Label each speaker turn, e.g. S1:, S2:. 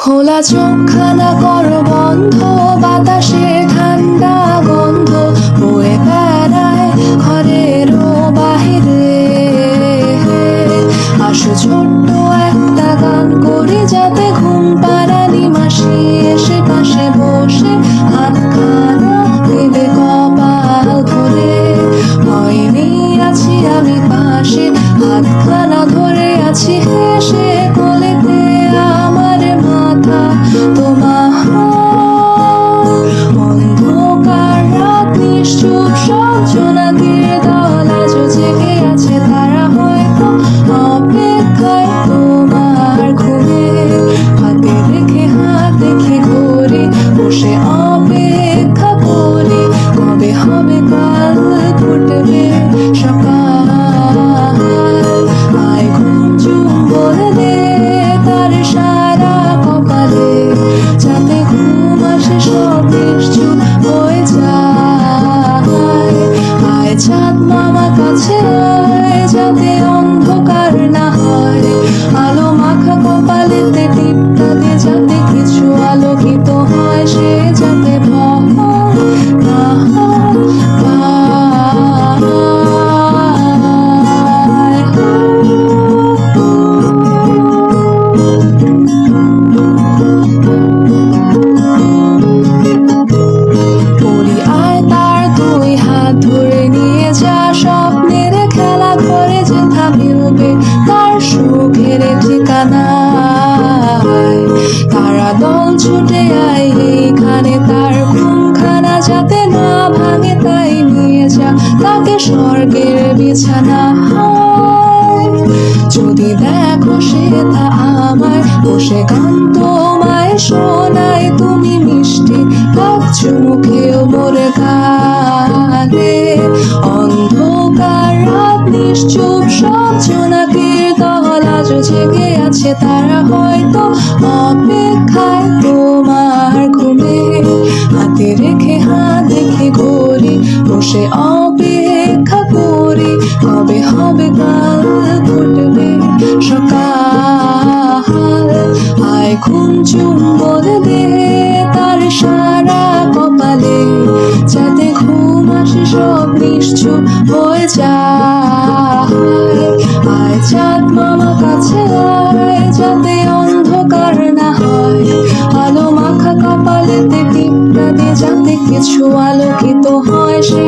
S1: খোলা চোখখানা কর বন্ধ, বাতাসে ঠান্ডা গন্ধ বয়ে বেড়ায় ঘরেরও বাহিরে। আসো ছোট্ট একটা গান করি, যাতে ঘুম পাড়ানি মাসি এসে পাশে বসে হাতখানা দেবে কপাল ধরে। হয়নি আছি আমি পাশে, হাতখানা ধরে আছি হেসে, কোলেতে আমার মাথা তোমার। অন্ধকার রাত নিশ্চুপ, সব জোনাকির দল আজও জেগে আছে, তারা হয়তো অপেক্ষায় তোমার ঘুমে। হাতে রেখে হাত দেখে ঘড়ি, বসে অপেক্ষা করি, কবে হবে কাল ফুটবে সকাল। আয় ঘুম চুম্বন দে তার সারা কপালে, যাতে ঘুম আসে সব নিশ্চুপ হয়ে যায়। আয় চাঁদ মামা কাছে আয়, যাতে অন্ধকার না হয়। আলো মাখা কপালেতে টিপটা দে, যাতে কিছু আলোকিত হয়, সে যাতে ভয় না পায়। বলি আয় তার দুই হাত ধরে নিয়ে যা, স্বপ্নের খেলা ঘরে যেথা মিলবে তার সুখের ঠিকানায়। তারা দল ছুটে আয় এইখানে, তার ঘুমখানা যাতে না ভাঙে, তাই নিয়ে যা তাকে স্বর্গের বিছানা। যদি দেখো সে তা আমায় বসে গান তোমায় শোনায়, তুমি মিষ্টি লাগছো মুখেও মোর গানে। অন্ধকার রাত নিশ্চুপ, সব জোনাকির দল আজও জেগে আছে, তারা হয়তো অপেক্ষায় তোমার ঘুমে। হাতে রেখে হাত দেখে ঘড়ি, বসে অপেক্ষা করি, কবে হবে কাল ফুটবে সকাল। আয় ঘুম চুম্বন দে তার সারা কপালে, যাতে ঘুম আসে সব নিশ্চুপ হয়ে যায়। আয় চাঁদ মামা কাছে আয়, যাতে অন্ধকার না হয়। আলো মাখা কপালেতে টিপটা দে, যাতে কিছু আলোকিত হয়, সে